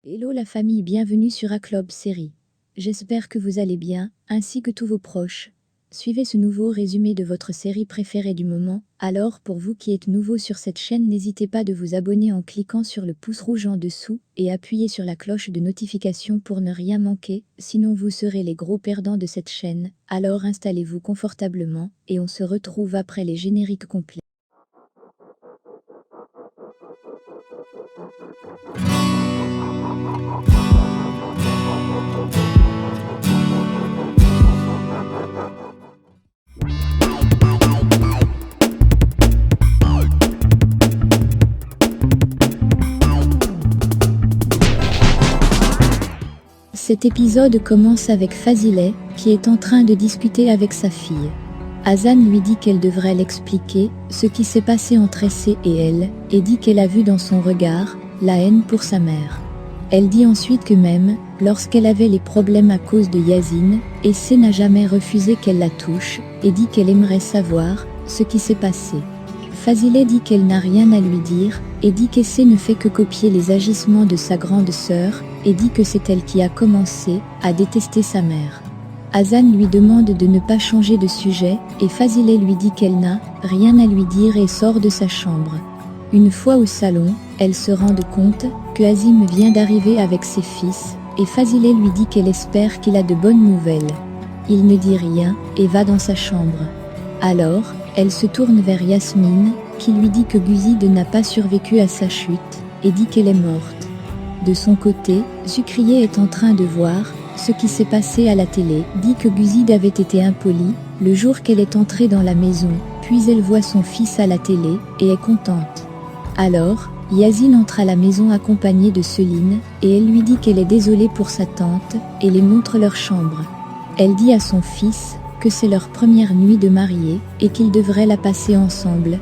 Hello la famille, bienvenue sur A-Club Série. J'espère que vous allez bien, ainsi que tous vos proches. Suivez ce nouveau résumé de votre série préférée du moment. Alors pour vous qui êtes nouveau sur cette chaîne, n'hésitez pas de vous abonner en cliquant sur le pouce rouge en dessous et appuyez sur la cloche de notification pour ne rien manquer, sinon vous serez les gros perdants de cette chaîne. Alors installez-vous confortablement et on se retrouve après les génériques complets. Cet épisode commence avec Fazileh, qui est en train de discuter avec sa fille. Hazan lui dit qu'elle devrait l'expliquer, ce qui s'est passé entre Essay et elle, et dit qu'elle a vu dans son regard la haine pour sa mère. Elle dit ensuite que même, lorsqu'elle avait les problèmes à cause de Yasine, Essay n'a jamais refusé qu'elle la touche, et dit qu'elle aimerait savoir ce qui s'est passé. Fazileh dit qu'elle n'a rien à lui dire, et dit qu'Essay ne fait que copier les agissements de sa grande sœur, et dit que c'est elle qui a commencé à détester sa mère. Hazan lui demande de ne pas changer de sujet, et Fazileh lui dit qu'elle n'a rien à lui dire et sort de sa chambre. Une fois au salon, elles se rendent compte que Azim vient d'arriver avec ses fils, et Fazileh lui dit qu'elle espère qu'il a de bonnes nouvelles. Il ne dit rien, et va dans sa chambre. Alors, elle se tourne vers Yasmine, qui lui dit que Guzid n'a pas survécu à sa chute, et dit qu'elle est morte. De son côté, Zukriye est en train de voir ce qui s'est passé à la télé, dit que Guzid avait été impoli le jour qu'elle est entrée dans la maison, puis elle voit son fils à la télé, et est contente. Alors, Yazine entre à la maison accompagnée de Céline, et elle lui dit qu'elle est désolée pour sa tante, et les montre leur chambre. Elle dit à son fils que c'est leur première nuit de mariée, et qu'ils devraient la passer ensemble.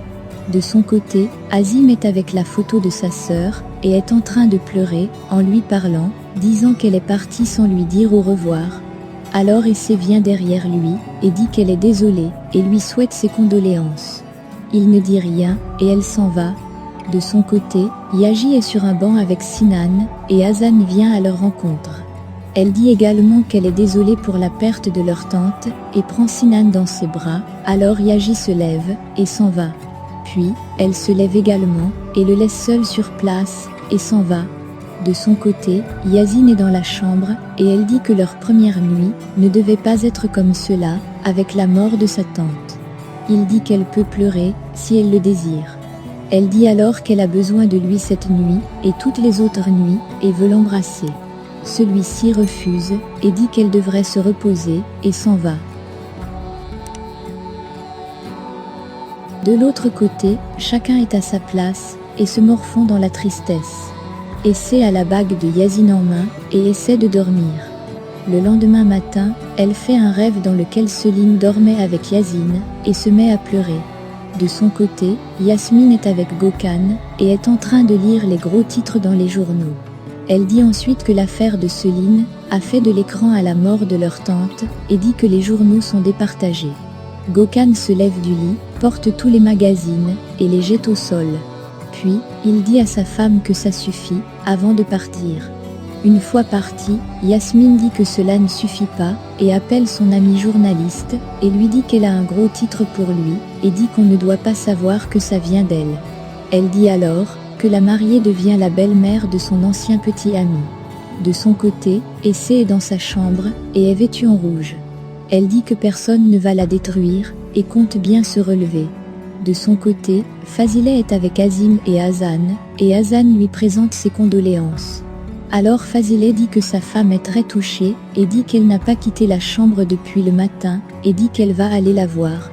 De son côté, Azim est avec la photo de sa sœur, et est en train de pleurer, en lui parlant, disant qu'elle est partie sans lui dire au revoir. Alors Essay vient derrière lui, et dit qu'elle est désolée, et lui souhaite ses condoléances. Il ne dit rien, et elle s'en va. De son côté, Yaji est sur un banc avec Sinan, et Hazan vient à leur rencontre. Elle dit également qu'elle est désolée pour la perte de leur tante, et prend Sinan dans ses bras, alors Yaji se lève, et s'en va. Puis, elle se lève également, et le laisse seul sur place, et s'en va. De son côté, Yazine est dans la chambre, et elle dit que leur première nuit ne devait pas être comme cela, avec la mort de sa tante. Il dit qu'elle peut pleurer, si elle le désire. Elle dit alors qu'elle a besoin de lui cette nuit, et toutes les autres nuits, et veut l'embrasser. Celui-ci refuse, et dit qu'elle devrait se reposer, et s'en va. De l'autre côté, chacun est à sa place, et se morfond dans la tristesse. Essay a la bague de Yazine en main, et essaie de dormir. Le lendemain matin, elle fait un rêve dans lequel Céline dormait avec Yazine, et se met à pleurer. De son côté, Yasmine est avec Gökhan, et est en train de lire les gros titres dans les journaux. Elle dit ensuite que l'affaire de Céline a fait de l'écran à la mort de leur tante, et dit que les journaux sont départagés. Gökhan se lève du lit, porte tous les magazines, et les jette au sol. Puis, il dit à sa femme que ça suffit, avant de partir. Une fois parti, Yasmine dit que cela ne suffit pas, et appelle son amie journaliste, et lui dit qu'elle a un gros titre pour lui, et dit qu'on ne doit pas savoir que ça vient d'elle. Elle dit alors que la mariée devient la belle-mère de son ancien petit ami. De son côté, Essay est dans sa chambre, et est vêtue en rouge. Elle dit que personne ne va la détruire, et compte bien se relever. De son côté, Fazileh est avec Azim et Hazan lui présente ses condoléances. Alors Fazileh dit que sa femme est très touchée, et dit qu'elle n'a pas quitté la chambre depuis le matin, et dit qu'elle va aller la voir.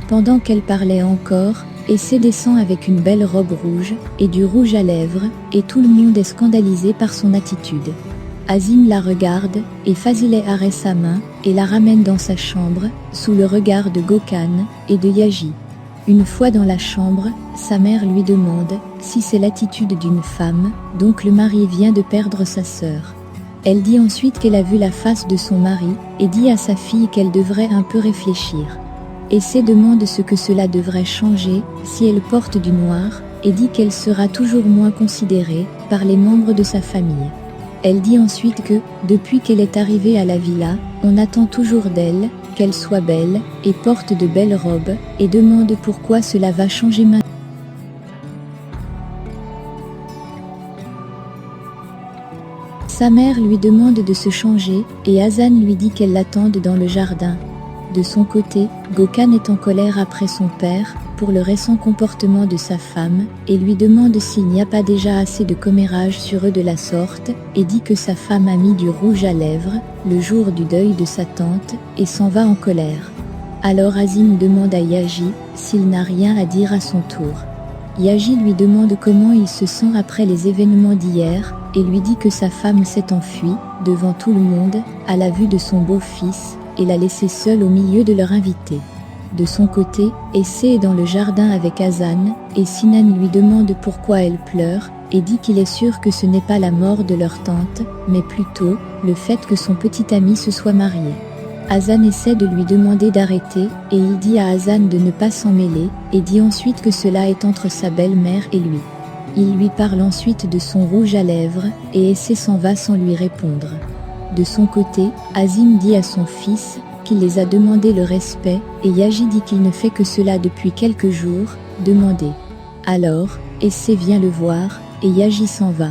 Pendant qu'elle parlait encore, Essay descend avec une belle robe rouge, et du rouge à lèvres, et tout le monde est scandalisé par son attitude. Azim la regarde, et Fazileh arrête sa main, et la ramène dans sa chambre, sous le regard de Gökhan et de Yaji. Une fois dans la chambre, sa mère lui demande si c'est l'attitude d'une femme, donc le mari vient de perdre sa sœur. Elle dit ensuite qu'elle a vu la face de son mari, et dit à sa fille qu'elle devrait un peu réfléchir. Essay demande ce que cela devrait changer si elle porte du noir, et dit qu'elle sera toujours moins considérée par les membres de sa famille. Elle dit ensuite que, depuis qu'elle est arrivée à la villa, on attend toujours d'elle, qu'elle soit belle, et porte de belles robes, et demande pourquoi cela va changer maintenant. Sa mère lui demande de se changer, et Hazan lui dit qu'elle l'attende dans le jardin. De son côté, Gökhan est en colère après son père, pour le récent comportement de sa femme, et lui demande s'il n'y a pas déjà assez de commérage sur eux de la sorte, et dit que sa femme a mis du rouge à lèvres, le jour du deuil de sa tante, et s'en va en colère. Alors Azim demande à Yaji s'il n'a rien à dire à son tour. Yaji lui demande comment il se sent après les événements d'hier, et lui dit que sa femme s'est enfuie, devant tout le monde, à la vue de son beau-fils, et l'a laissé seule au milieu de leur invité. De son côté, Essay est dans le jardin avec Hazan, et Sinan lui demande pourquoi elle pleure, et dit qu'il est sûr que ce n'est pas la mort de leur tante, mais plutôt, le fait que son petit ami se soit marié. Hazan essaie de lui demander d'arrêter, et il dit à Hazan de ne pas s'en mêler, et dit ensuite que cela est entre sa belle-mère et lui. Il lui parle ensuite de son rouge à lèvres, et Essay s'en va sans lui répondre. De son côté, Azim dit à son fils qu'il les a demandé le respect, et Yaji dit qu'il ne fait que cela depuis quelques jours, demander. Alors, Essay vient le voir, et Yaji s'en va.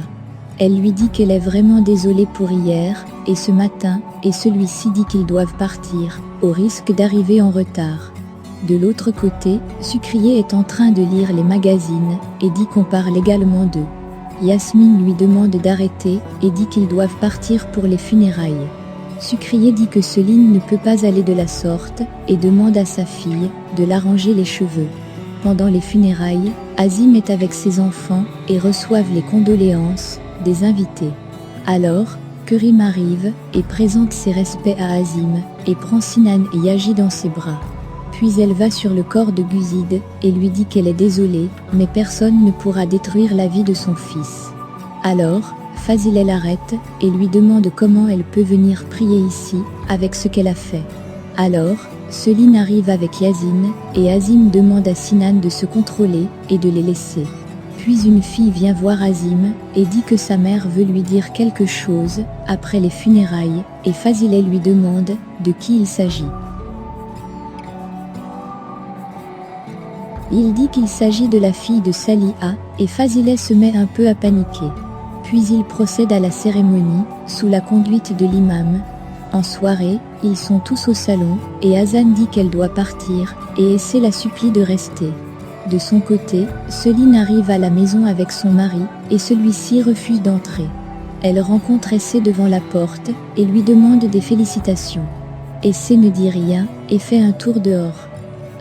Elle lui dit qu'elle est vraiment désolée pour hier, et ce matin, et celui-ci dit qu'ils doivent partir, au risque d'arriver en retard. De l'autre côté, Sucrier est en train de lire les magazines, et dit qu'on parle également d'eux. Yasmine lui demande d'arrêter, et dit qu'ils doivent partir pour les funérailles. Sucrier dit que Céline ne peut pas aller de la sorte, et demande à sa fille de l'arranger les cheveux. Pendant les funérailles, Azim est avec ses enfants, et reçoivent les condoléances des invités. Alors, Kerim arrive, et présente ses respects à Azim, et prend Sinan et Yaji dans ses bras. Puis elle va sur le corps de Guzid, et lui dit qu'elle est désolée, mais personne ne pourra détruire la vie de son fils. Alors, Fazileh l'arrête, et lui demande comment elle peut venir prier ici, avec ce qu'elle a fait. Alors, Céline arrive avec Yazine, et Azim demande à Sinan de se contrôler, et de les laisser. Puis une fille vient voir Azim, et dit que sa mère veut lui dire quelque chose, après les funérailles, et Fazileh lui demande de qui il s'agit. Il dit qu'il s'agit de la fille de Saliha, et Fazileh se met un peu à paniquer. Puis il procède à la cérémonie, sous la conduite de l'imam. En soirée, ils sont tous au salon, et Hazan dit qu'elle doit partir, et Essay la supplie de rester. De son côté, Céline arrive à la maison avec son mari, et celui-ci refuse d'entrer. Elle rencontre Essay devant la porte, et lui demande des félicitations. Essay ne dit rien, et fait un tour dehors.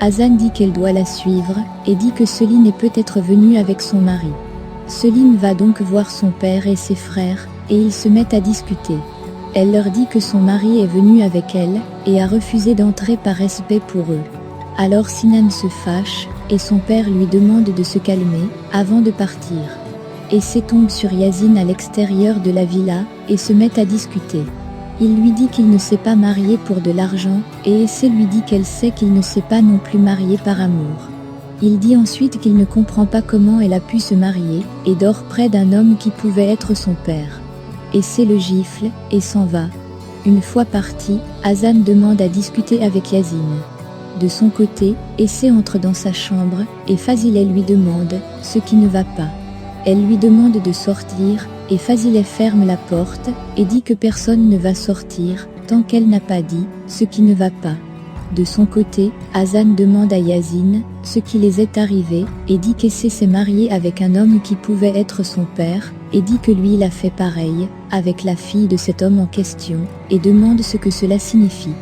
Hazan dit qu'elle doit la suivre, et dit que Céline est peut-être venue avec son mari. Céline va donc voir son père et ses frères, et ils se mettent à discuter. Elle leur dit que son mari est venu avec elle, et a refusé d'entrer par respect pour eux. Alors Sinan se fâche, et son père lui demande de se calmer, avant de partir. Essay tombe sur Yazine à l'extérieur de la villa, et se met à discuter. Il lui dit qu'il ne s'est pas marié pour de l'argent, et Essay lui dit qu'elle sait qu'il ne s'est pas non plus marié par amour. Il dit ensuite qu'il ne comprend pas comment elle a pu se marier, et dort près d'un homme qui pouvait être son père. Essay le gifle, et s'en va. Une fois parti, Hazan demande à discuter avec Yazine. De son côté, Essay entre dans sa chambre, et Fazileh lui demande ce qui ne va pas. Elle lui demande de sortir, et Fazileh ferme la porte, et dit que personne ne va sortir, tant qu'elle n'a pas dit ce qui ne va pas. De son côté, Hazan demande à Yazine ce qui les est arrivé, et dit qu'Essay s'est marié avec un homme qui pouvait être son père, et dit que lui il a fait pareil, avec la fille de cet homme en question, et demande ce que cela signifie.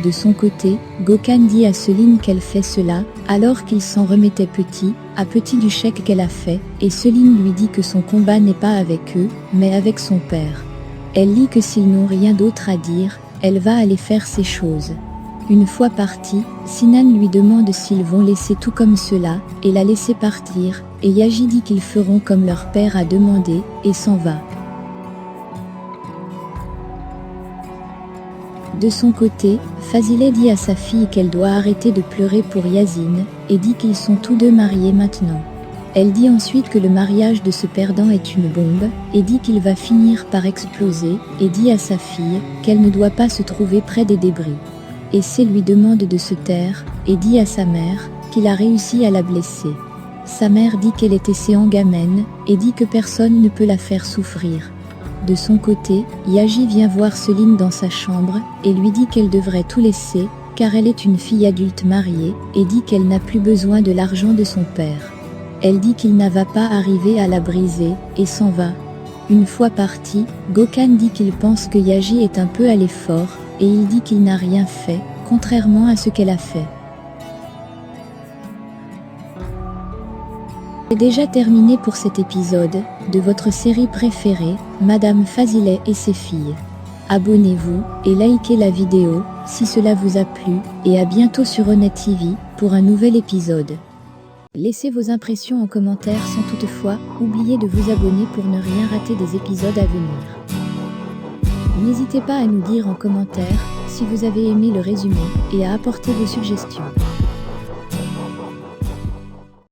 De son côté, Gökhan dit à Céline qu'elle fait cela, alors qu'il s'en remettait à petit du chèque qu'elle a fait, et Céline lui dit que son combat n'est pas avec eux, mais avec son père. Elle dit que s'ils n'ont rien d'autre à dire, elle va aller faire ces choses. Une fois partie, Sinan lui demande s'ils vont laisser tout comme cela, et la laisser partir, et Yaji dit qu'ils feront comme leur père a demandé, et s'en va. De son côté, Fazileh dit à sa fille qu'elle doit arrêter de pleurer pour Yazine, et dit qu'ils sont tous deux mariés maintenant. Elle dit ensuite que le mariage de ce perdant est une bombe, et dit qu'il va finir par exploser, et dit à sa fille qu'elle ne doit pas se trouver près des débris. Essé lui demande de se taire, et dit à sa mère qu'il a réussi à la blesser. Sa mère dit qu'elle est Essé en gamène, et dit que personne ne peut la faire souffrir. De son côté, Yaji vient voir Selim dans sa chambre, et lui dit qu'elle devrait tout laisser, car elle est une fille adulte mariée, et dit qu'elle n'a plus besoin de l'argent de son père. Elle dit qu'il n'a pas arrivé à la briser, et s'en va. Une fois parti, Gokhan dit qu'il pense que Yaji est un peu allé fort, et il dit qu'il n'a rien fait, contrairement à ce qu'elle a fait. C'est déjà terminé pour cet épisode de votre série préférée, Madame Fazileh et ses filles. Abonnez-vous et likez la vidéo si cela vous a plu, et à bientôt sur Honnête TV pour un nouvel épisode. Laissez vos impressions en commentaire sans toutefois oublier de vous abonner pour ne rien rater des épisodes à venir. N'hésitez pas à nous dire en commentaire si vous avez aimé le résumé et à apporter vos suggestions.